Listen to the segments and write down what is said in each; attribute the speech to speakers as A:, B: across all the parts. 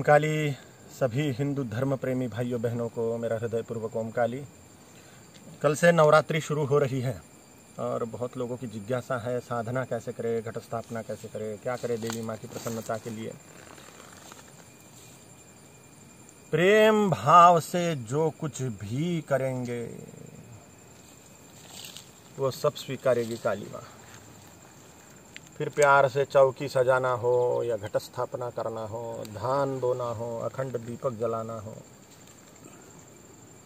A: काली। सभी हिंदू धर्म प्रेमी भाइयों बहनों को मेरा हृदयपूर्वक ओम काली। कल से नवरात्रि शुरू हो रही है और बहुत लोगों की जिज्ञासा है साधना कैसे करे, घट स्थापना कैसे करे, क्या करे देवी माँ की प्रसन्नता के लिए। प्रेम भाव से जो कुछ भी करेंगे वो सब स्वीकारेगी काली माँ। फिर प्यार से चौकी सजाना हो या घट स्थापना करना हो, धान बोना हो, अखंड दीपक जलाना हो,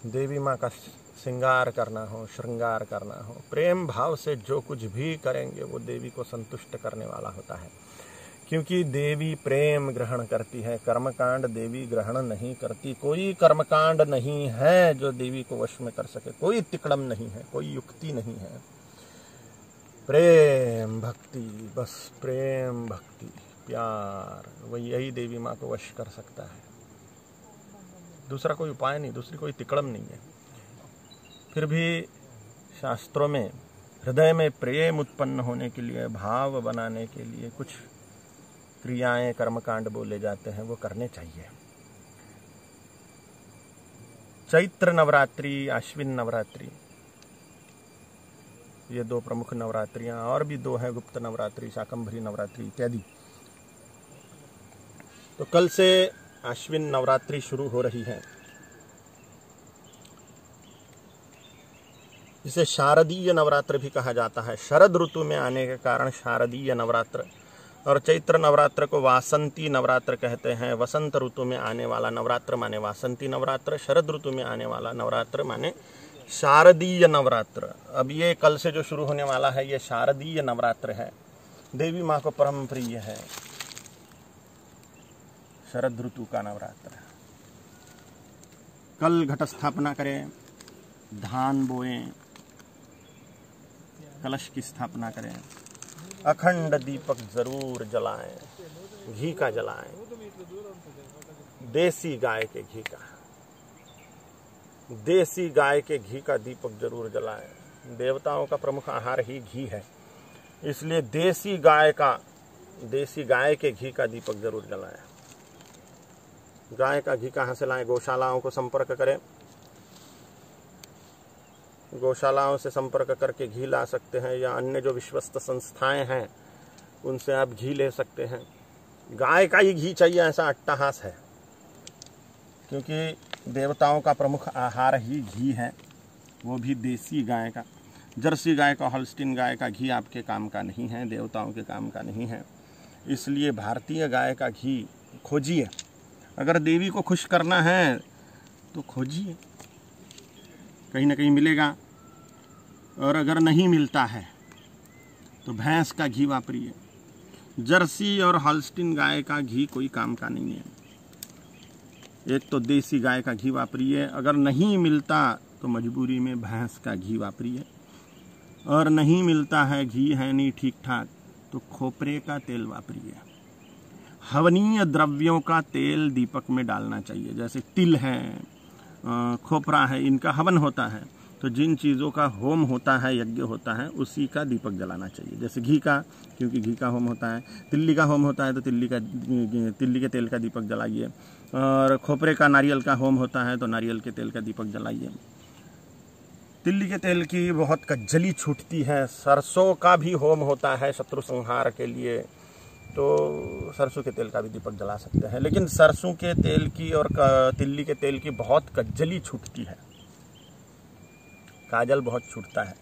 A: देवी माँ का श्रृंगार करना हो, श्रृंगार करना हो, प्रेम भाव से जो कुछ भी करेंगे वो देवी को संतुष्ट करने वाला होता है। क्योंकि देवी प्रेम ग्रहण करती है, कर्मकांड देवी ग्रहण नहीं करती। कोई कर्मकांड नहीं है जो देवी को वश में कर सके, कोई तिकड़म नहीं है, कोई युक्ति नहीं है। प्रेम भक्ति, बस प्रेम भक्ति प्यार, वही यही देवी माँ को वश कर सकता है। दूसरा कोई उपाय नहीं, दूसरी कोई तिकड़म नहीं है। फिर भी शास्त्रों में हृदय में प्रेम उत्पन्न होने के लिए, भाव बनाने के लिए कुछ क्रियाएं, कर्मकांड बोले जाते हैं, वो करने चाहिए। चैत्र नवरात्रि, आश्विन नवरात्रि, ये दो प्रमुख नवरात्रियां, और भी दो हैं, गुप्त नवरात्रि, शाकंभरी नवरात्रि इत्यादि। तो कल से आश्विन नवरात्रि शुरू हो रही है। इसे शारदीय नवरात्र भी कहा जाता है। शरद ऋतु में आने के कारण शारदीय नवरात्र, और चैत्र नवरात्र को वासंती नवरात्र कहते हैं। वसंत ऋतु में आने वाला नवरात्र माने वासंती नवरात्र, शरद ऋतु में आने वाला नवरात्र माने शारदीय नवरात्र। अब ये कल से जो शुरू होने वाला है ये शारदीय नवरात्र है, देवी माँ को परम प्रिय है। शरद ऋतु का नवरात्र। कल घट स्थापना करें, धान बोएं, कलश की स्थापना करें, अखंड दीपक जरूर जलाएं, घी का जलाएं, देसी गाय के घी का, देसी गाय के घी का दीपक जरूर जलाएं। देवताओं का प्रमुख आहार ही घी है, इसलिए देसी गाय के घी का दीपक जरूर जलाएं। गाय का घी कहाँ से लाएं? गौशालाओं को संपर्क करें, गौशालाओं से संपर्क करके घी ला सकते हैं, या अन्य जो विश्वस्त संस्थाएं हैं उनसे आप घी ले सकते हैं। गाय का ही घी चाहिए ऐसा अट्टहास है, क्योंकि देवताओं का प्रमुख आहार ही घी है, वो भी देसी गाय का। जर्सी गाय का, हॉल्स्टीन गाय का घी आपके काम का नहीं है, देवताओं के काम का नहीं है। इसलिए भारतीय गाय का घी खोजिए। अगर देवी को खुश करना है तो खोजिए, कहीं ना कहीं मिलेगा। और अगर नहीं मिलता है तो भैंस का घी वापरिए। जर्सी और हॉल्स्टीन गाय का घी कोई काम का नहीं है। एक तो देसी गाय का घी वापरिए, अगर नहीं मिलता तो मजबूरी में भैंस का घी वापरिए, और नहीं मिलता है, घी है नहीं ठीक ठाक, तो खोपरे का तेल वापरिए। हवनीय द्रव्यों का तेल दीपक में डालना चाहिए, जैसे तिल है, खोपरा है, इनका हवन होता है। तो जिन चीज़ों का होम होता है, यज्ञ होता है, उसी का दीपक जलाना चाहिए। जैसे घी का, क्योंकि घी का होम होता है। तिल्ली का होम होता है तो तिल्ली के तेल का दीपक जलाइए। और खोपरे का, नारियल का होम होता है तो नारियल के तेल का दीपक जलाइए। तिल्ली के तेल की बहुत कज्जली छूटती है। सरसों का भी होम होता है शत्रु संहार के लिए, तो सरसों के तेल का भी दीपक जला सकते हैं। लेकिन सरसों के तेल की और तिल्ली के तेल की बहुत कज्जली छूटती है, काजल बहुत छूटता है,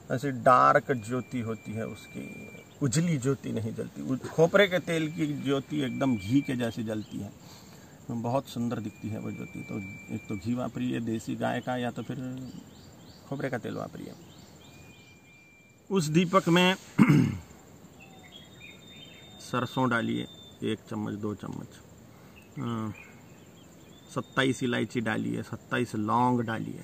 A: ऐसी डार्क ज्योति होती है उसकी, उजली ज्योति नहीं जलती। खोपरे के तेल की ज्योति एकदम घी के जैसी जलती है, बहुत सुंदर दिखती है वो ज्योति। तो एक तो घी वापरिए देसी गाय का, या तो फिर खोपरे का तेल वापरिए। उस दीपक में सरसों डालिए 1 चम्मच 2 चम्मच, 27 इलायची डालिए, 27 लौंग डालिए,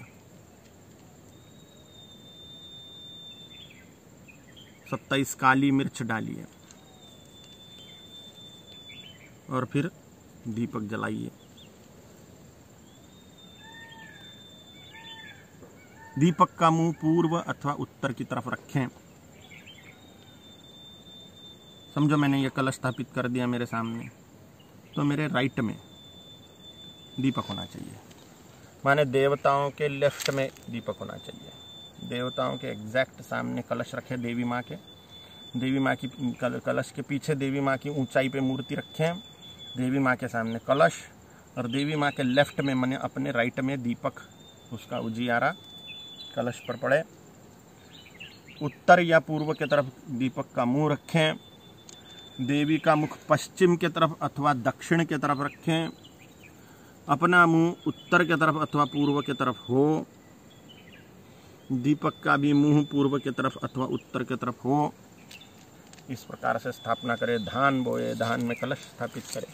A: 27 काली मिर्च डालिए, और फिर दीपक जलाइए। दीपक का मुंह पूर्व अथवा उत्तर की तरफ रखें। समझो मैंने ये कलश स्थापित कर दिया मेरे सामने, तो मेरे राइट में दीपक होना चाहिए, माने देवताओं के लेफ्ट में दीपक होना चाहिए। देवताओं के एग्जैक्ट सामने कलश रखे देवी माँ के, देवी माँ की कलश के पीछे देवी माँ की ऊंचाई पे मूर्ति रखें, देवी माँ के सामने कलश, और देवी माँ के लेफ्ट में माने अपने राइट में दीपक, उसका उजियारा कलश पर पड़े। उत्तर या पूर्व की तरफ दीपक का मुंह रखें। देवी का मुख पश्चिम की तरफ अथवा दक्षिण की तरफ रखें। अपना मुंह उत्तर की तरफ अथवा पूर्व की तरफ हो। दीपक का भी मुंह पूर्व की तरफ अथवा उत्तर की तरफ हो। इस प्रकार से स्थापना करें। धान बोए, धान में कलश स्थापित करें।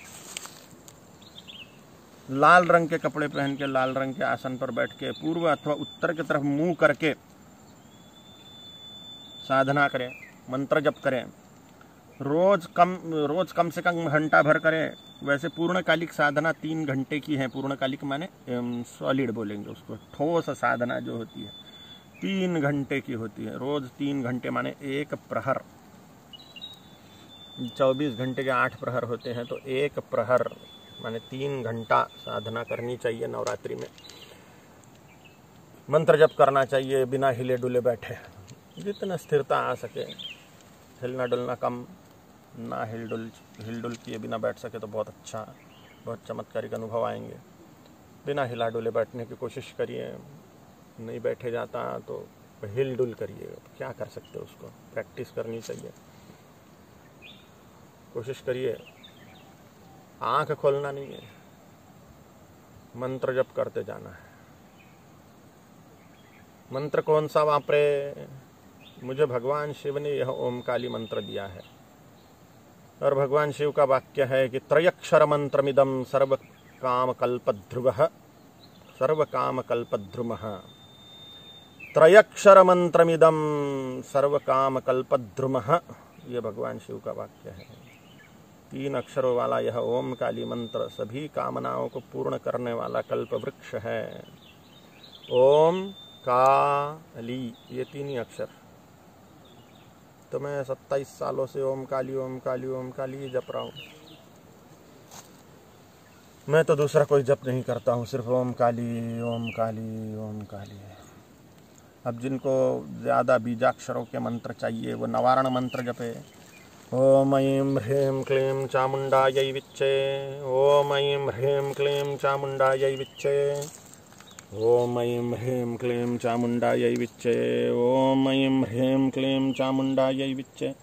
A: लाल रंग के कपड़े पहन के लाल रंग के आसन पर बैठ के पूर्व अथवा उत्तर की तरफ मुंह करके साधना करें, मंत्र जप करें। रोज कम से कम घंटा भर करें। वैसे पूर्णकालिक साधना 3 घंटे की है। पूर्णकालिक माने सॉलिड बोलेंगे उसको, ठोस साधना जो होती है 3 घंटे की होती है। रोज 3 घंटे माने 1 प्रहर। 24 घंटे के 8 प्रहर होते हैं, तो 1 प्रहर माने 3 घंटा साधना करनी चाहिए। नवरात्रि में मंत्र जप करना चाहिए बिना हिले डुले बैठे, जितना स्थिरता आ सके। हिलना डुलना कम, ना हिल डुल किए बिना बैठ सके तो बहुत अच्छा, बहुत चमत्कारिक अनुभव आएंगे। बिना हिला डुले बैठने की कोशिश करिए। नहीं बैठे जाता तो हिल डुल करिए, क्या कर सकते हो, उसको प्रैक्टिस करनी चाहिए। कोशिश करिए। आंख खोलना नहीं है, मंत्र जप करते जाना है। मंत्र कौन सा वापरे? मुझे भगवान शिव ने यह ओम काली मंत्र दिया है, और भगवान शिव का वाक्य है कि त्रयक्षर मंत्रमिदं सर्व काम कल्पध्रुवः सर्व काम कल्पध्रुमः। त्रयक्षर मंत्रमिदं सर्व काम कल्पध्रुमः, यह भगवान शिव का वाक्य है। 3 अक्षरों वाला यह ओम काली मंत्र सभी कामनाओं को पूर्ण करने वाला कल्प वृक्ष है। ओम काली, ये 3 ही अक्षर। तो मैं 27 सालों से ओम काली ओम काली ओम काली जप रहा हूँ। मैं तो दूसरा कोई जप नहीं करता हूँ, सिर्फ ओम काली ओम काली ओम काली। अब जिनको ज़्यादा बीजाक्षरों के मंत्र चाहिए वो नवारण मंत्र जपे। ओम ऐं ह्रीं क्लीं चामुण्डायै विच्चे, ओम ऐं ह्रीं क्लीं चामुण्डायै विच्चे, ओम ऐं ह्रीं क्लीं चामुण्डायै विच्चे, ओम ऐं ह्रीं क्लीं चामुण्डायै विच्चे।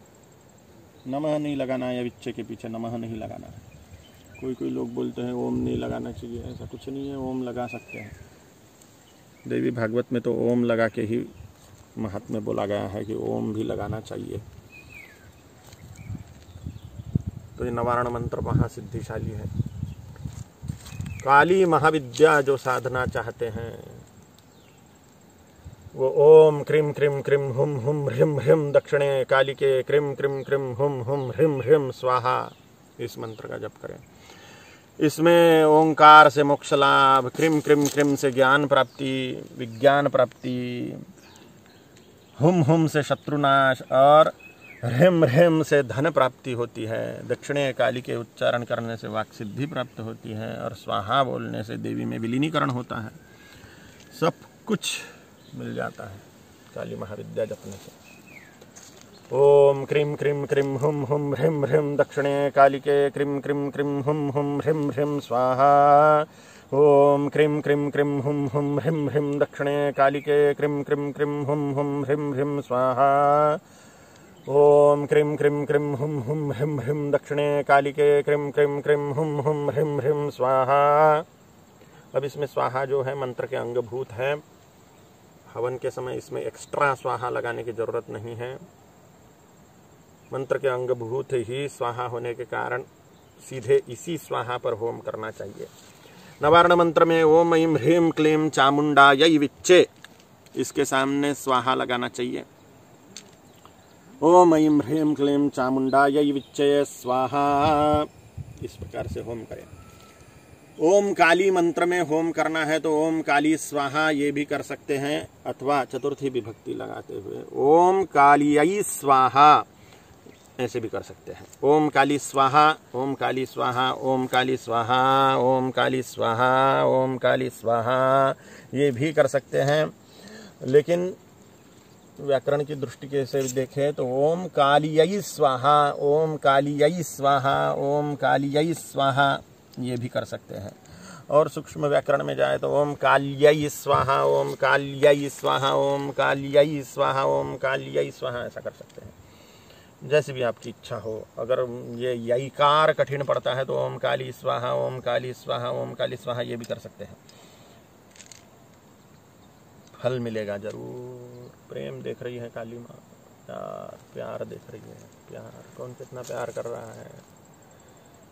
A: नमः नहीं लगाना है, विच्चे के पीछे नमः नहीं लगाना है। कोई लोग बोलते हैं ओम नहीं लगाना चाहिए, ऐसा कुछ नहीं है, ओम लगा सकते हैं। देवी भागवत में तो ओम लगा के ही महात्म्य बोला गया है कि ओम भी लगाना चाहिए। तो ये नवारण मंत्र महासिद्धिशाली है। काली महाविद्या जो साधना चाहते हैं वो ओम क्रीम क्रीम क्रीम हुम हुम ह्रीम ह्रीम दक्षिणे कालिके क्रीम क्रीम क्रीम हुम हुम ह्रीम ह्रीम स्वाहा, इस मंत्र का जप करें। इसमें ओंकार से मोक्ष लाभ, क्रीम क्रीम क्रीम से ज्ञान प्राप्ति, विज्ञान प्राप्ति, हुम हुम से शत्रुनाश और ह्रीम ह्रीम से धन प्राप्ति होती है। दक्षिणे काली के उच्चारण करने से वाक सिद्धि प्राप्त होती है, और स्वाहा बोलने से देवी में विलीनीकरण होता है। सब कुछ मिल जाता है काली महाविद्या जपने से। ओम क्रीम क्रीम क्रीम हुम हुम ह्रीम ह्रीम दक्षिणे कालिके क्रीम क्रीम क्रीम हुम हुम ह्रीम ह्रीम स्वाहा। ओम क्रीम क्रीम क्रीम हुम हुम ह्रीम ह्रीम दक्षिणे कालिके क्रीम क्रीम क्रीम हुम हुम ह्रीम ह्रीम स्वाहा। ओम क्रीम क्रीम क्रीम हुम हुम ह्रीम ह्रीम दक्षिणे कालिके क्रीम क्रीम क्रीम हुम हुम ह्रीम ह्रीम स्वाहा। अब इसमें स्वाहा जो है मंत्र के अंगभूत है। हवन के समय इसमें एक्स्ट्रा स्वाहा लगाने की जरूरत नहीं है। मंत्र के अंगभूत ही स्वाहा होने के कारण सीधे इसी स्वाहा पर होम करना चाहिए। नवारण मंत्र में ओम ऐं ह्रीं क्लीं चामुण्डायै विच्चे, इसके सामने स्वाहा लगाना चाहिए। ओम ऐं ह्रीं क्लीं चामुण्डायै विच्चे स्वाहा, इस प्रकार से होम करें। ओम काली मंत्र में होम करना है तो ओम काली स्वाहा ये भी कर सकते हैं, अथवा चतुर्थी विभक्ति लगाते हुए ओम कालियै स्वाहा, ऐसे भी कर सकते हैं। ओम काली स्वाहा, ओम काली स्वाहा, ओम काली स्वाहा, ओम काली स्वाहा, ओम काली स्वाहा, ये भी कर सकते हैं। लेकिन व्याकरण की दृष्टि से देखें तो ओम कालियै स्वाहा, ओम कालियै स्वाहा, ओम कालियै स्वाहा, ये भी कर सकते हैं। और सूक्ष्म व्याकरण में जाए तो ओम काल्यै स्वाहा, ओम काल्यै स्वाहा, ओम काल्यै स्वाहा, ओम काल्यै स्वाहा, ऐसा कर सकते हैं, जैसे भी आपकी इच्छा हो। अगर ये यईकार कठिन पड़ता है तो ओम काली स्वाहा, ओम काली स्वाहा, ओम काली स्वाहा, ये भी कर सकते हैं, फल मिलेगा जरूर। प्रेम देख रही है काली माँ, प्यार देख रही है, प्यार, कौन कितना प्यार कर रहा है,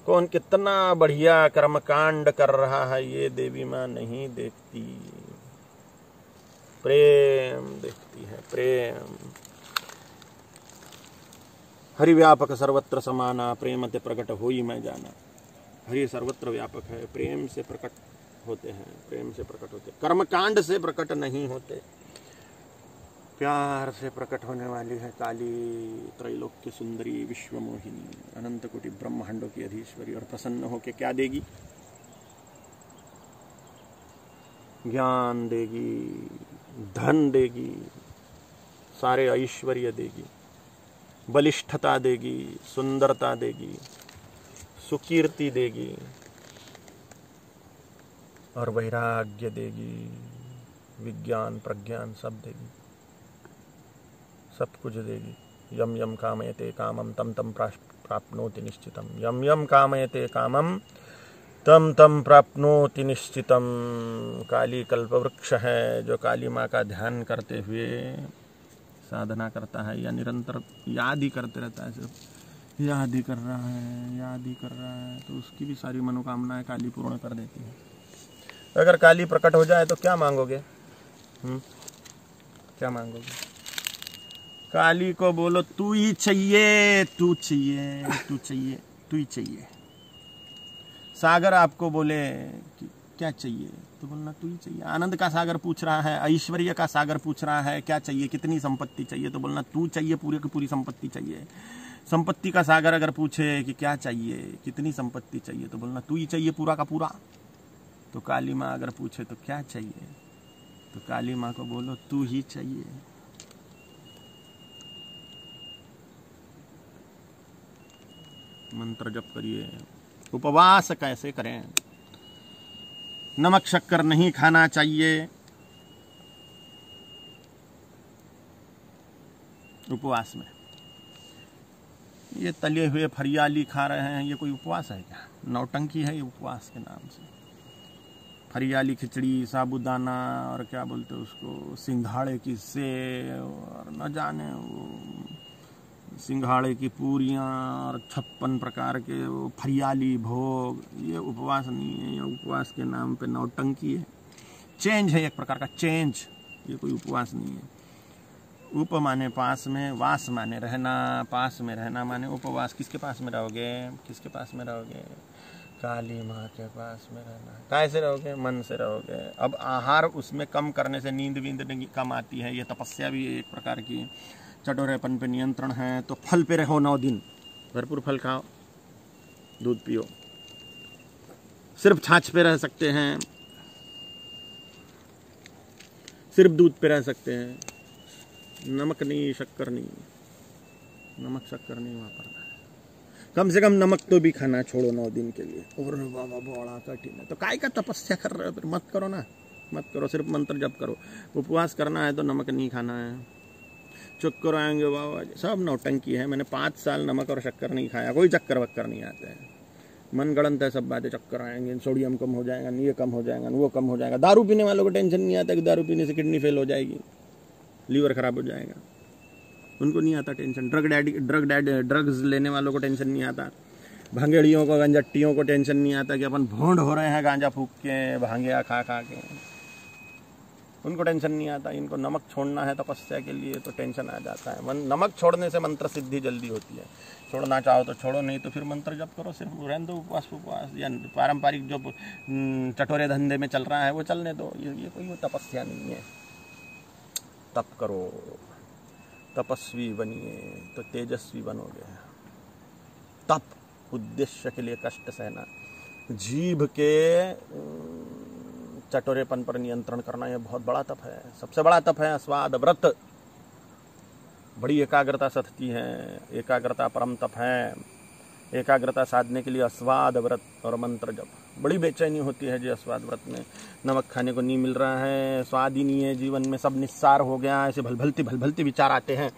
A: कौन कितना बढ़िया कर्मकांड कर रहा है, ये देवी माँ नहीं देखती, प्रेम देखती है, प्रेम। हरि व्यापक सर्वत्र समाना, प्रेम ते प्रकट होई मैं जाना। हरि सर्वत्र व्यापक है, प्रेम से प्रकट होते हैं, प्रेम से प्रकट होते, कर्मकांड से प्रकट नहीं होते, प्यार से प्रकट होने वाली है काली, त्रैलोक्य सुंदरी, विश्व मोहिनी, अनंत कोटि ब्रह्मांडों की अधीश्वरी। और प्रसन्न होके क्या देगी? ज्ञान देगी, धन देगी, सारे ऐश्वर्य देगी, बलिष्ठता देगी, सुंदरता देगी, सुकीर्ति देगी, और वैराग्य देगी, विज्ञान प्रज्ञान सब देगी, सब कुछ देगी। यम यम कामयते कामम तम तम प्राप्नोति निश्चितम, यम यम कामयते कामम तम तम प्राप्नोति निश्चितम। काली कल्पवृक्ष है, जो काली माँ का ध्यान करते हुए साधना करता है या निरंतर याद ही करते रहता है, सिर्फ याद ही कर रहा है, याद ही कर रहा है, तो उसकी भी सारी मनोकामनाएं काली पूर्ण कर देती है। अगर काली प्रकट हो जाए तो क्या मांगोगे? क्या मांगोगे? काली को बोलो तू ही चाहिए, तू चाहिए, तू चाहिए, तू ही चाहिए। सागर आपको बोले कि क्या चाहिए, तो बोलना तू ही चाहिए। आनंद का सागर पूछ रहा है, ऐश्वर्य का सागर पूछ रहा है क्या चाहिए, कितनी संपत्ति चाहिए, तो बोलना तू चाहिए, पूरी की पूरी संपत्ति चाहिए। संपत्ति का सागर अगर पूछे कि क्या चाहिए, कितनी संपत्ति चाहिए, तो बोलना तू ही चाहिए, पूरा का पूरा। तो काली माँ अगर पूछे तो क्या चाहिए, तो काली माँ को बोलो तू ही चाहिए। मंत्र जप करिए। उपवास कैसे करें? नमक शक्कर नहीं खाना चाहिए उपवास में। ये तले हुए फरियाली खा रहे हैं, ये कोई उपवास है क्या? नौटंकी है ये उपवास के नाम से। फरियाली खिचड़ी, साबूदाना और क्या बोलते उसको, सिंघाड़े की सेव, और न जाने वो सिंघाड़े की पूरियाँ और 56 प्रकार के वो फरियाली भोग, ये उपवास नहीं है। ये उपवास के नाम पे नौटंकी है, चेंज है, एक प्रकार का चेंज। ये कोई उपवास नहीं है। उप माने पास में, वास माने रहना, पास में रहना माने उपवास। किसके पास में रहोगे? किसके पास में रहोगे? काली माँ के पास में रहना। कैसे रहोगे? मन से रहोगे। अब आहार उसमें कम करने से नींद वींद कम आती है, ये तपस्या भी एक प्रकार की। चटोरेपन पे नियंत्रण है, तो फल पे रहो 9 दिन, भरपूर फल खाओ, दूध पियो। सिर्फ छाछ पे रह सकते हैं, सिर्फ दूध पे रह सकते हैं, नमक नहीं, शक्कर नहीं, नमक शक्कर नहीं वापरना है। कम से कम नमक तो भी खाना छोड़ो 9 दिन के लिए। और बाबा बड़ा कठिन है, तो काय का तपस्या कर रहे हो? फिर मत करो ना, मत करो, सिर्फ मंत्र जप करो। उपवास करना है तो नमक नहीं खाना है। चक्कर आएंगे बाबा, सब नौटंकी है। मैंने 5 साल नमक और शक्कर नहीं खाया, कोई चक्कर वक्कर नहीं आता है, मन गणंत है सब बातें। चक्कर आएंगे, सोडियम कम हो जाएगा, ये कम हो जाएगा, वो कम हो जाएगा। दारू पीने वालों को टेंशन नहीं आता कि दारू पीने से किडनी फेल हो जाएगी, लीवर खराब हो जाएगा, उनको नहीं आता टेंशन। ड्रग्स लेने वालों को टेंशन नहीं आता। भांगेड़ियों को, गंजट्टियों को टेंशन नहीं आता कि अपन भोंड हो रहे हैं गांजा फूक के, भांगिया खा खा के, उनको टेंशन नहीं आता। इनको नमक छोड़ना है तपस्या के लिए तो टेंशन आ जाता है। नमक छोड़ने से मंत्र सिद्धि जल्दी होती है। छोड़ना चाहो तो छोड़ो, नहीं तो फिर मंत्र जप करो, सिर्फ रहने दो उपवास या पारंपरिक जो चटोरे धंधे में चल रहा है वो चलने दो। ये कोई तपस्या नहीं है। तप करो, तपस्वी बनिए तो तेजस्वी बनोगे। तप, उद्देश्य के लिए कष्ट सहना, जीभ के चटोरेपन पर नियंत्रण करना, यह बहुत बड़ा तप है। सबसे बड़ा तप है अस्वाद व्रत। बड़ी एकाग्रता सधती है, एकाग्रता परम तप है। एकाग्रता साधने के लिए अस्वाद व्रत और मंत्र जप। बड़ी बेचैनी होती है जी अस्वाद व्रत में, नमक खाने को नहीं मिल रहा है, स्वाद ही नहीं है जीवन में, सब निस्सार हो गया, ऐसे भलभलती विचार आते हैं।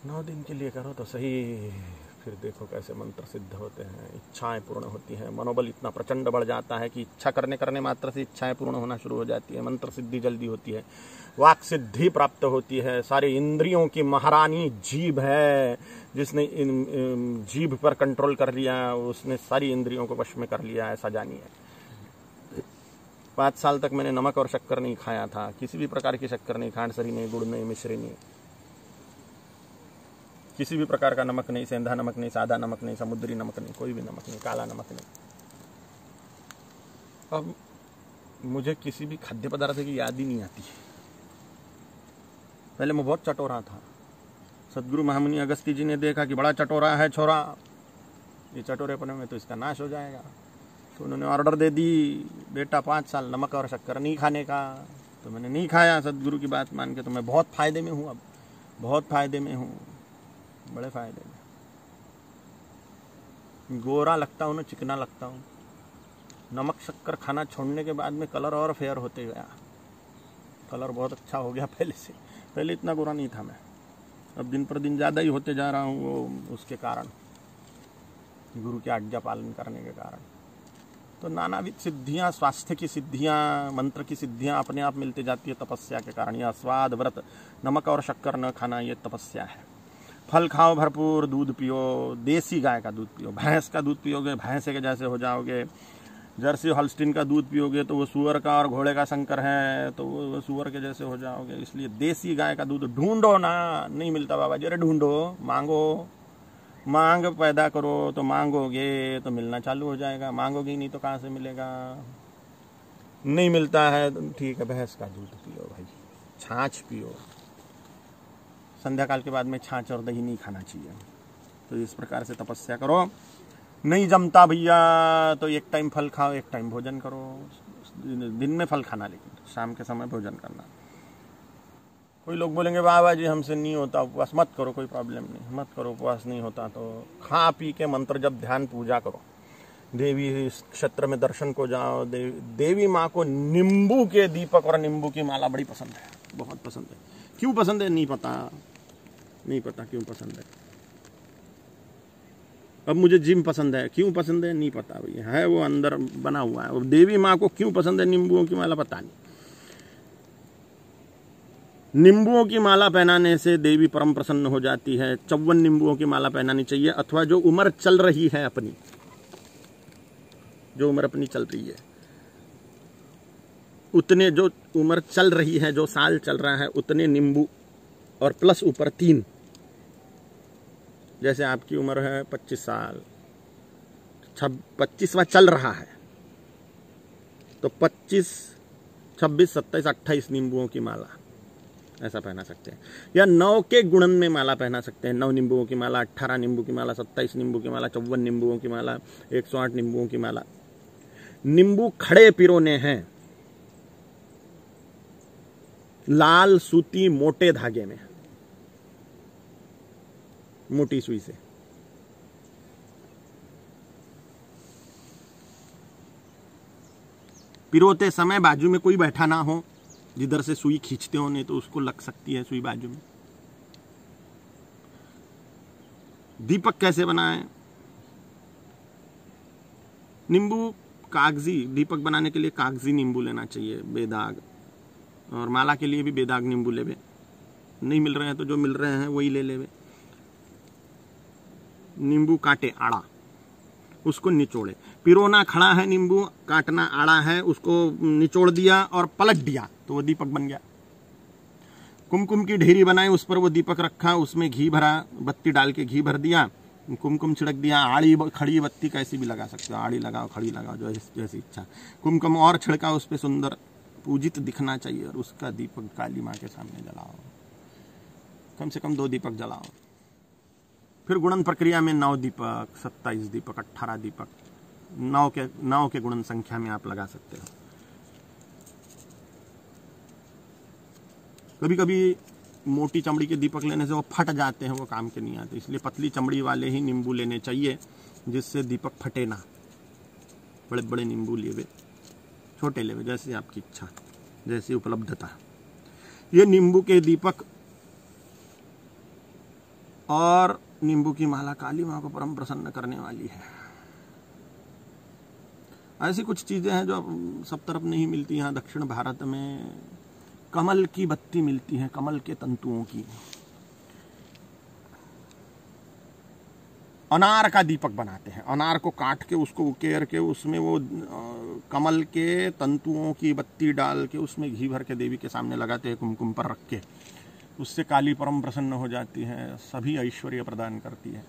A: 9 दिन के लिए करो तो सही, फिर देखो कैसे मंत्र सिद्ध होते हैं, इच्छाएं पूर्ण होती हैं, मनोबल इतना प्रचंड बढ़ जाता है कि इच्छा करने मात्र से इच्छाएं पूर्ण होना शुरू हो जाती है, मंत्र सिद्धि जल्दी होती है, वाक सिद्धि प्राप्त होती है। सारे इंद्रियों की महारानी जीभ है, जिसने जीभ पर कंट्रोल कर लिया, उसने सारी इंद्रियों को वश में कर लिया, ऐसा जानिए। 5 साल तक मैंने नमक और शक्कर नहीं खाया था, किसी भी प्रकार की शक्कर नहीं, खांडसरी नहीं, गुड़ नहीं, मिश्री नहीं, किसी भी प्रकार का नमक नहीं, सेंधा नमक नहीं, सादा नमक नहीं, समुद्री नमक नहीं, कोई भी नमक नहीं, काला नमक नहीं। अब मुझे किसी भी खाद्य पदार्थ की याद ही नहीं आती। पहले मैं बहुत चटोरा था। सदगुरु महामुनि अगस्त्य जी ने देखा कि बड़ा चटोरा है छोरा, ये चटोरेपन में तो इसका नाश हो जाएगा, तो उन्होंने ऑर्डर दे दी, बेटा 5 साल नमक और शक्कर नहीं खाने का। तो मैंने नहीं खाया, सदगुरु की बात मान के। तो मैं बहुत फायदे में हूँ, अब बहुत फायदे में हूँ, बड़े फायदे में। गोरा लगता हूँ ना, चिकना लगता हूँ। नमक शक्कर खाना छोड़ने के बाद में कलर और फेयर होते गया, कलर बहुत अच्छा हो गया पहले से। पहले इतना गोरा नहीं था मैं, अब दिन पर दिन ज़्यादा ही होते जा रहा हूँ, वो उसके कारण, गुरु की आज्ञा पालन करने के कारण। तो नानाविध सिद्धियाँ, स्वास्थ्य की सिद्धियाँ, मंत्र की सिद्धियाँ अपने आप मिलती जाती है तपस्या के कारण। यह स्वाद व्रत, नमक और शक्कर न खाना, ये तपस्या है। फल खाओ भरपूर, दूध पियो, देसी गाय का दूध पियो। भैंस का दूध पियोगे भैंसे के जैसे हो जाओगे, जर्सी हॉल्स्टीन का दूध पियोगे तो वो सुअर का और घोड़े का संकर है, तो वो सुअर के जैसे हो जाओगे। इसलिए देसी गाय का दूध ढूंढो ना, नहीं मिलता बाबा जी, अरे ढूंढो, मांगो, मांग पैदा करो, तो मांगोगे तो मिलना चालू हो जाएगा, मांगोगे नहीं तो कहाँ से मिलेगा। नहीं मिलता है तो ठीक है, भैंस का दूध पियो भाई, छाछ पियो। संध्या काल के बाद में छाछ और दही नहीं खाना चाहिए। तो इस प्रकार से तपस्या करो। नहीं जमता भैया तो एक टाइम फल खाओ, एक टाइम भोजन करो। दिन में फल खाना, लेकिन शाम के समय भोजन करना। कोई लोग बोलेंगे बाबा जी हमसे नहीं होता उपवास, मत करो, कोई प्रॉब्लम नहीं, मत करो, उपवास नहीं होता तो खा पी के मंत्र जब ध्यान पूजा करो। देवी क्षेत्र में दर्शन को जाओ। देवी माँ को नींबू के दीपक और नींबू की माला बड़ी पसंद है, बहुत पसंद है। क्यों पसंद है नहीं पता, नहीं पता क्यों पसंद है। अब मुझे जिम पसंद है, क्यों पसंद है नहीं पता भैया, है वो अंदर बना हुआ है। और देवी माँ को क्यों पसंद है नींबुओं की माला, पता नहीं। नींबुओं की माला पहनाने से देवी परम प्रसन्न हो जाती है। 54 नींबुओं की माला पहनानी चाहिए, अथवा जो उम्र चल रही है अपनी, जो उम्र अपनी चल रही है उतने, जो उम्र चल रही है, जो साल चल रहा है उतने नींबू, और प्लस ऊपर 3। जैसे आपकी उम्र है 25 साल, 25वां चल रहा है, तो 25, 26, 27, 28 नींबुओं की माला ऐसा पहना सकते हैं। या 9 के गुणन में माला पहना सकते हैं। 9 नींबुओं की माला, 18 नींबू की माला, 27 नींबू की माला, 54 नींबुओं की माला, 108 नींबुओं की माला। नींबू खड़े पिरोने हैं, लाल सूती मोटे धागे में, मोटी सुई से। पिरोते समय बाजू में कोई बैठा ना हो, जिधर से सुई खींचते हो, नहीं तो उसको लग सकती है सुई बाजू में। दीपक कैसे बनाएं? नींबू कागजी, दीपक बनाने के लिए कागजी नींबू लेना चाहिए, बेदाग। और माला के लिए भी बेदाग नींबू लेवे, नहीं मिल रहे हैं तो जो मिल रहे हैं वही ले लेवे। नींबू काटे आड़ा, उसको निचोड़े। पिरोना खड़ा है नींबू, काटना आड़ा है, उसको निचोड़ दिया और पलट दिया तो वो दीपक बन गया। कुमकुम की ढेरी बनाई, उस पर वो दीपक रखा, उसमें घी भरा, बत्ती डाल के घी भर दिया, कुमकुम छिड़क दिया। आड़ी खड़ी बत्ती कैसी भी लगा सकते हो, आड़ी लगाओ, खड़ी लगाओ, जो जैसी इच्छा। कुमकुम और छिड़का उस पर, सुंदर पूजित दिखना चाहिए, और उसका दीपक काली माँ के सामने जलाओ। कम से कम 2 दीपक जलाओ। फिर गुणन प्रक्रिया में 9 दीपक, 27 दीपक, 18 दीपक, 9 के गुणन संख्या में आप लगा सकते हो। कभी कभी मोटी चमड़ी के दीपक लेने से वो फट जाते हैं, वो काम के नहीं आते, इसलिए पतली चमड़ी वाले ही नींबू लेने चाहिए जिससे दीपक फटे ना। बड़े बड़े नींबू लेवे, छोटे लेवे, जैसे आपकी इच्छा, जैसी उपलब्धता। ये नींबू के दीपक और नींबू की माला काली मां को परम प्रसन्न करने वाली है। ऐसी कुछ चीजें हैं जो सब तरफ नहीं मिलती। यहाँ दक्षिण भारत में कमल की बत्ती मिलती है, कमल के तंतुओं की। अनार का दीपक बनाते हैं, अनार को काट के उसको उकेर के उसमें वो कमल के तंतुओं की बत्ती डाल के उसमें घी भर के देवी के सामने लगाते हैं, कुमकुम पर रख के। उससे काली परम प्रसन्न हो जाती है, सभी ऐश्वर्य प्रदान करती है।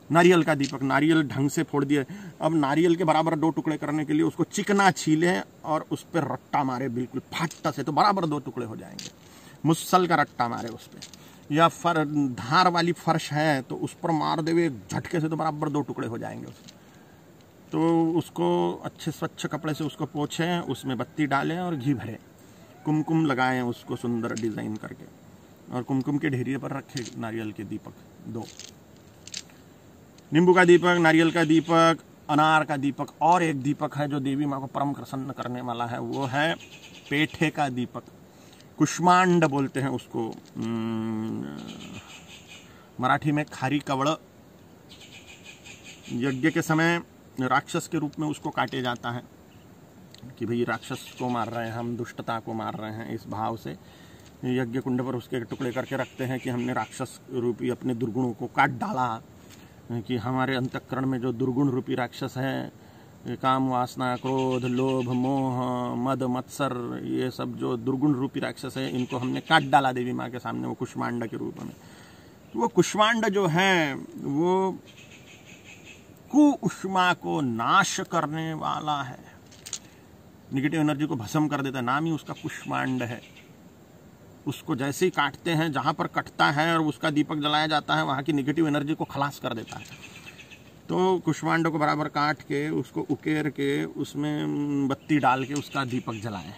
A: नारियल का दीपक, नारियल ढंग से फोड़ दिए। अब नारियल के बराबर 2 टुकड़े करने के लिए उसको चिकना छीलें और उस पर रट्टा मारे बिल्कुल फाटता से, तो बराबर 2 टुकड़े हो जाएंगे। मुसल का रट्टा मारे उस पर, या धार वाली फर्श है तो उस पर मार देवे झटके से, तो बराबर 2 टुकड़े हो जाएंगे उसमें। तो उसको अच्छे स्वच्छ कपड़े से उसको पोछें, उसमें बत्ती डालें और घी भरें, कुमकुम लगाएं उसको सुंदर डिजाइन करके, और कुमकुम के ढेरिए पर रखें नारियल के दीपक 2। नींबू का दीपक, नारियल का दीपक, अनार का दीपक, और एक दीपक है जो देवी माँ को परम प्रसन्न करने वाला है, वो है पेठे का दीपक। कुष्मांड बोलते हैं उसको, मराठी में खारी कवड़। यज्ञ के समय राक्षस के रूप में उसको काटे जाता है कि भाई राक्षस को मार रहे हैं हम, दुष्टता को मार रहे हैं, इस भाव से यज्ञ कुंड पर उसके टुकड़े करके रखते हैं कि हमने राक्षस रूपी अपने दुर्गुणों को काट डाला, कि हमारे अंतःकरण में जो दुर्गुण रूपी राक्षस है, काम वासना, क्रोध, लोभ, मोह, मद, मत्सर, ये सब जो दुर्गुण रूपी राक्षस है, इनको हमने काट डाला देवी माँ के सामने, वो कुष्मांड के रूप में। तो वो कुष्मांड जो है वो कुउष्मा को नाश करने वाला है, निगेटिव एनर्जी को भस्म कर देता है, नाम ही उसका कुष्मांड है। उसको जैसे ही काटते हैं, जहां पर कटता है और उसका दीपक जलाया जाता है, वहां की निगेटिव एनर्जी को खलास कर देता है। तो कुष्मांड को बराबर काट के उसको उकेर के उसमें बत्ती डाल के उसका दीपक जलाएं।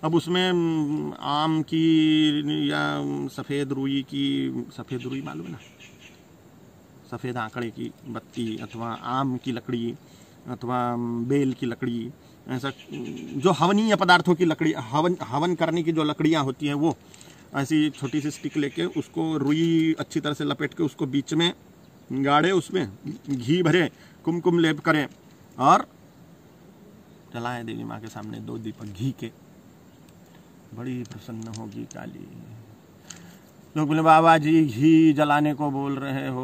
A: अब उसमें आम की या सफ़ेद रुई मालूम है ना, सफ़ेद आंकड़े की बत्ती, अथवा आम की लकड़ी, अथवा बेल की लकड़ी, ऐसा जो हवनीय पदार्थों की लकड़ी, हवन करने की जो लकड़ियाँ होती हैं, वो ऐसी छोटी सी स्टिक लेके उसको रुई अच्छी तरह से लपेट के उसको बीच में गाड़े, उसमें घी भरे, कुमकुम लेप करें और जलाएं देवी माँ के सामने 2 दीपक घी के। बड़ी प्रसन्न होगी काली। लोग बोले बाबा जी घी जलाने को बोल रहे हो,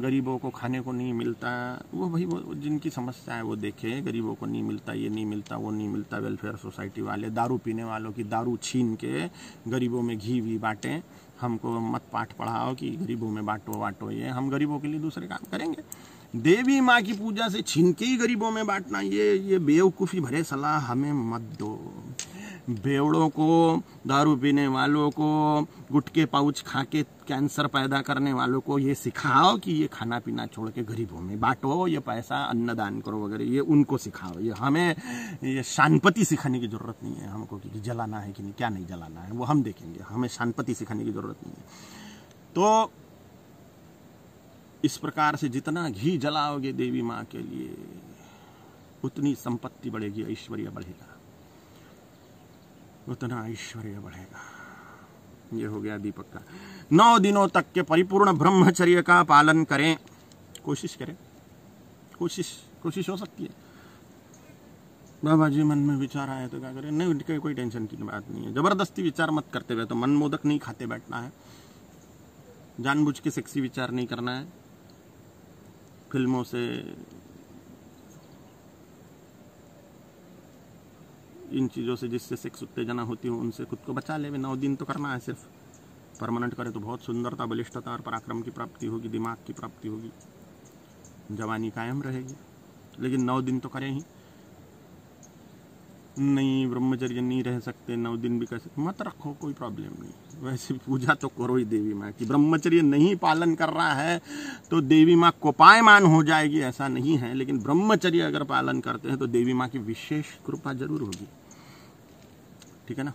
A: गरीबों को खाने को नहीं मिलता। वो भाई वो जिनकी समस्या है वो देखे, गरीबों को नहीं मिलता, ये नहीं मिलता, वो नहीं मिलता। वेलफेयर सोसाइटी वाले दारू पीने वालों की दारू छीन के गरीबों में घी भी बांटें। हमको मत पाठ पढ़ाओ कि गरीबों में बांटो, ये हम गरीबों के लिए दूसरे काम करेंगे। देवी माँ की पूजा से छीन के ही गरीबों में बांटना, ये बेवकूफ़ी भरे सलाह हमें मत दो। बेवड़ों को, दारू पीने वालों को, गुटके पाउच खा के कैंसर पैदा करने वालों को ये सिखाओ कि ये खाना पीना छोड़ के गरीबों में बांटो, ये पैसा अन्नदान करो वगैरह, ये उनको सिखाओ। ये हमें ये शांपति सिखाने की ज़रूरत नहीं है हमको कि जलाना है कि नहीं, क्या नहीं जलाना है वो हम देखेंगे। हमें शांपति सिखाने की ज़रूरत नहीं है। तो इस प्रकार से जितना घी जलाओगे देवी माँ के लिए, उतनी संपत्ति बढ़ेगी, ऐश्वर्य बढ़ेगा, उतना ऐश्वर्य बढ़ेगा। ये हो गया दीपक का। 9 दिनों तक के परिपूर्ण ब्रह्मचर्य का पालन करें, कोशिश करें, कोशिश हो सकती है। बाबा जी मन में विचार आया तो क्या करें, नहीं, कोई टेंशन की बात नहीं है। जबरदस्ती विचार मत करते हुए तो मन मोदक नहीं खाते बैठना है, जानबूझ के सेक्सी विचार नहीं करना है, फिल्मों से, इन चीज़ों से जिससे सेक्स उत्तेजना होती हो उनसे खुद को बचा ले। 9 दिन तो करना है सिर्फ। परमानेंट करे तो बहुत सुंदरता, बलिष्ठता और पराक्रम की प्राप्ति होगी, दिमाग की प्राप्ति होगी, जवानी कायम रहेगी। लेकिन 9 दिन तो करें ही। नहीं ब्रह्मचर्य नहीं रह सकते, 9 दिन भी कैसे, मत रखो, कोई प्रॉब्लम नहीं। वैसे पूजा तो करो ही देवी माँ की। ब्रह्मचर्य नहीं पालन कर रहा है तो देवी माँ कोपायमान हो जाएगी, ऐसा नहीं है। लेकिन ब्रह्मचर्य अगर पालन करते हैं तो देवी माँ की विशेष कृपा जरूर होगी, ठीक है ना।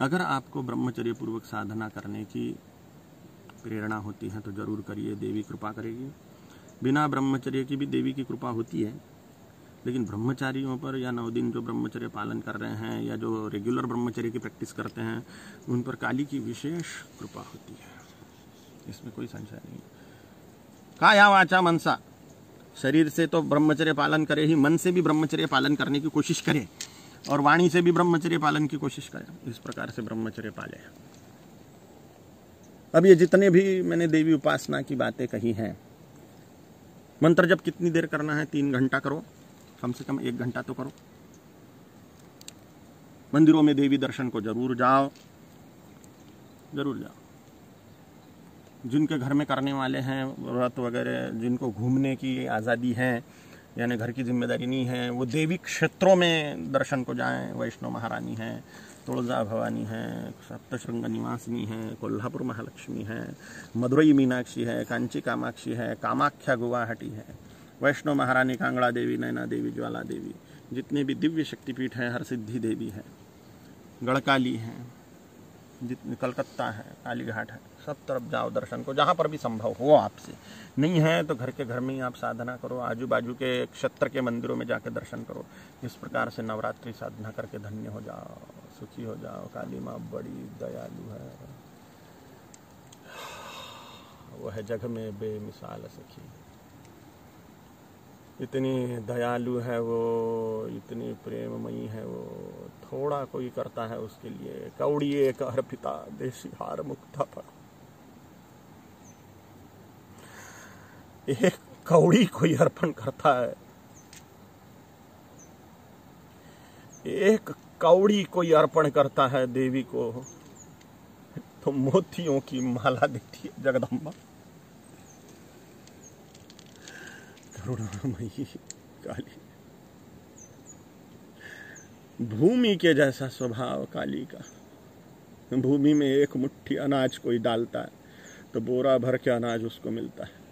A: अगर आपको ब्रह्मचर्य पूर्वक साधना करने की प्रेरणा होती है तो जरूर करिए, देवी कृपा करेगी। बिना ब्रह्मचर्य की भी देवी की कृपा होती है, लेकिन ब्रह्मचारियों पर या 9 दिन जो ब्रह्मचर्य पालन कर रहे हैं या जो रेगुलर ब्रह्मचर्य की प्रैक्टिस करते हैं उन पर काली की विशेष कृपा होती है, इसमें कोई संशय नहीं। काया वाचा मनसा, शरीर से तो ब्रह्मचर्य पालन करे ही, मन से भी ब्रह्मचर्य पालन करने की कोशिश करे और वाणी से भी ब्रह्मचर्य पालन की कोशिश करे। इस प्रकार से ब्रह्मचर्य पाले। अब ये जितने भी मैंने देवी उपासना की बातें कही हैं, मंत्र जब कितनी देर करना है, 3 घंटा करो, कम से कम 1 घंटा तो करो। मंदिरों में देवी दर्शन को जरूर जाओ, जरूर जाओ। जिनके घर में करने वाले हैं व्रत वगैरह, जिनको घूमने की आज़ादी है, यानी घर की जिम्मेदारी नहीं है, वो देवी क्षेत्रों में दर्शन को जाएं। वैष्णो महारानी है, तुलजा भवानी है, सप्तशृंग निवासिनी है, कोल्हापुर महालक्ष्मी है, मदुरई मीनाक्षी है, कांची कामाक्षी है, कामाख्या गुवाहाटी है, वैष्णो महारानी, कांगड़ा देवी, नैना देवी, ज्वाला देवी, जितने भी दिव्य शक्तिपीठ हैं, हरसिद्धि देवी है, गढ़काली है, जितने कलकत्ता है, काली घाट है, सब तरफ जाओ दर्शन को, जहाँ पर भी संभव हो। आपसे नहीं है तो घर के घर में ही आप साधना करो, आजू बाजू के क्षेत्र के मंदिरों में जाकर दर्शन करो। इस प्रकार से नवरात्रि साधना करके धन्य हो जाओ, सुखी हो जाओ। काली माँ बड़ी दयालु है, वो है जग में बेमिसाल सखी। इतनी दयालु है वो, इतनी प्रेममयी है वो, थोड़ा कोई करता है उसके लिए। कौड़ी एक अर्पिता देशी हार मुक्ता पर, एक कौड़ी कोई अर्पण करता है, एक कौड़ी कोई अर्पण करता है देवी को तो मोतियों की माला देती है जगदम्बा। करुणामयी काली, भूमि के जैसा स्वभाव काली का। भूमि में एक मुट्ठी अनाज कोई डालता है तो बोरा भर के अनाज उसको मिलता है।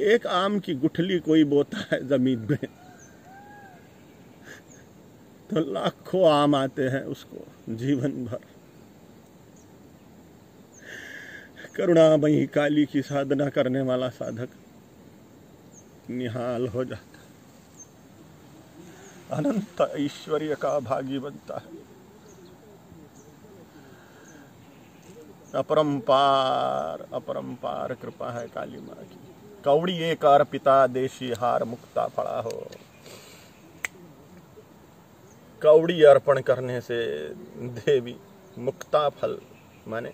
A: एक आम की गुठली कोई बोता है जमीन में तो लाखों आम आते हैं उसको जीवन भर। करुणामयी काली की साधना करने वाला साधक निहाल हो जाता, अनंत ऐश्वर्य का भागी बनता है। अपरंपार अपरंपार कृपा है काली माँ की। कौड़ी एक अर्पिता देशी हार मुक्ता फड़ा हो। कौड़ी अर्पण करने से देवी मुक्ता फल माने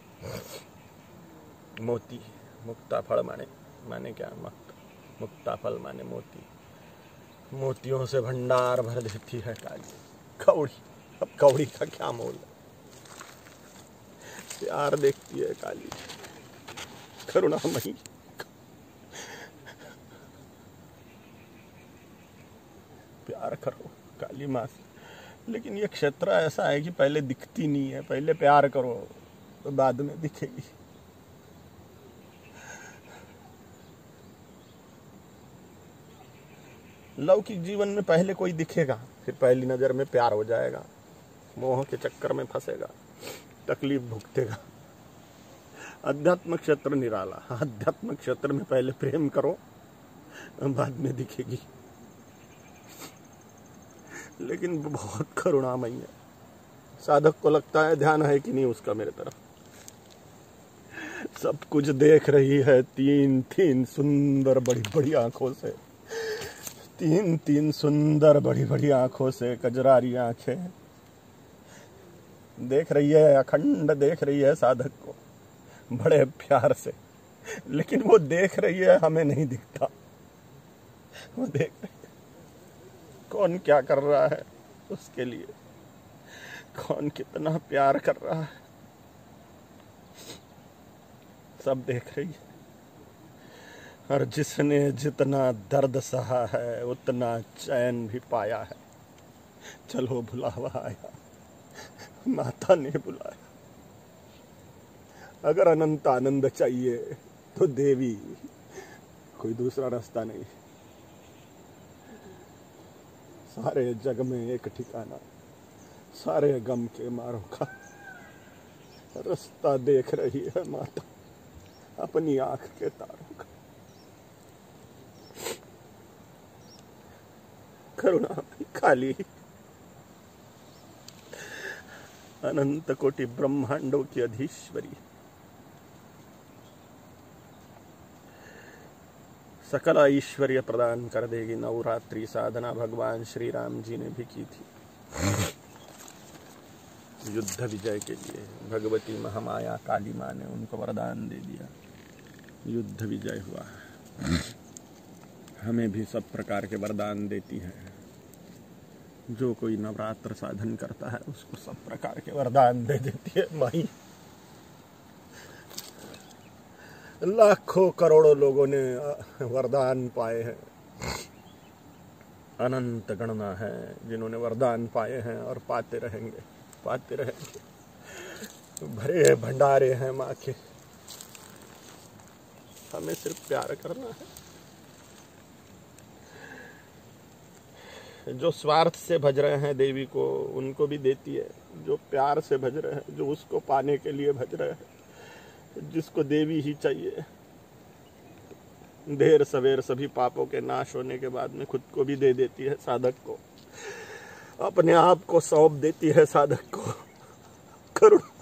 A: मोती, मुक्ता फल माने क्या, मुक्ता फल माने मोती, मोतियों से भंडार भर देती है काली कौड़ी। अब कौड़ी का क्या मोल है, प्यार देखती है काली, करुणामयी। प्यार करो काली माँ से। लेकिन ये क्षेत्र ऐसा है कि पहले दिखती नहीं है, पहले प्यार करो तो बाद में दिखेगी। लौकिक जीवन में पहले कोई दिखेगा, फिर पहली नजर में प्यार हो जाएगा, मोह के चक्कर में फंसेगा, तकलीफ भुगतेगा। अध्यात्म क्षेत्र निराला, अध्यात्म क्षेत्र में पहले प्रेम करो बाद में दिखेगी। लेकिन बहुत करुणामयी है। साधक को लगता है ध्यान है कि नहीं उसका मेरे तरफ, सब कुछ देख रही है। 3 सुंदर बड़ी बड़ी आंखों से, 3 सुंदर बड़ी बड़ी आंखों से, कजरारी आंखें देख रही है, अखंड देख रही है साधक को बड़े प्यार से। लेकिन वो देख रही है, हमें नहीं दिखता। वो देख रही है कौन क्या कर रहा है उसके लिए, कौन कितना प्यार कर रहा है, सब देख रही है। और जिसने जितना दर्द सहा है उतना चैन भी पाया है। चलो बुलावा आया, माता ने बुलाया। अगर अनंत आनंद चाहिए तो देवी, कोई दूसरा रास्ता नहीं। सारे जग में एक ठिकाना, सारे गम के मारों का रास्ता देख रही है माता अपनी आंख के तारों का। करुणा काली, अनंत कोटि ब्रह्मांडों की अधीश्वरी, सकल ऐश्वर्य प्रदान कर देगी। नवरात्रि साधना भगवान श्री राम जी ने भी की थी युद्ध विजय के लिए। भगवती महामाया काली माँ ने उनको वरदान दे दिया, युद्ध विजय हुआ। हमें भी सब प्रकार के वरदान देती है। जो कोई नवरात्र साधन करता है उसको सब प्रकार के वरदान दे देती है माई। लाखों करोड़ों लोगों ने वरदान पाए हैं, अनंत गणना है जिन्होंने वरदान पाए हैं और पाते रहेंगे, पाते रहेंगे। भरे भंडारे हैं माँ के, हमें सिर्फ प्यार करना है। जो स्वार्थ से भज रहे हैं देवी को, उनको भी देती है। जो प्यार से भज रहे हैं, जो उसको पाने के लिए भज रहे हैं, जिसको देवी ही चाहिए, देर सवेर सभी पापों के नाश होने के बाद में खुद को भी दे देती है साधक को, अपने आप को सौंप देती है साधक को। करुणा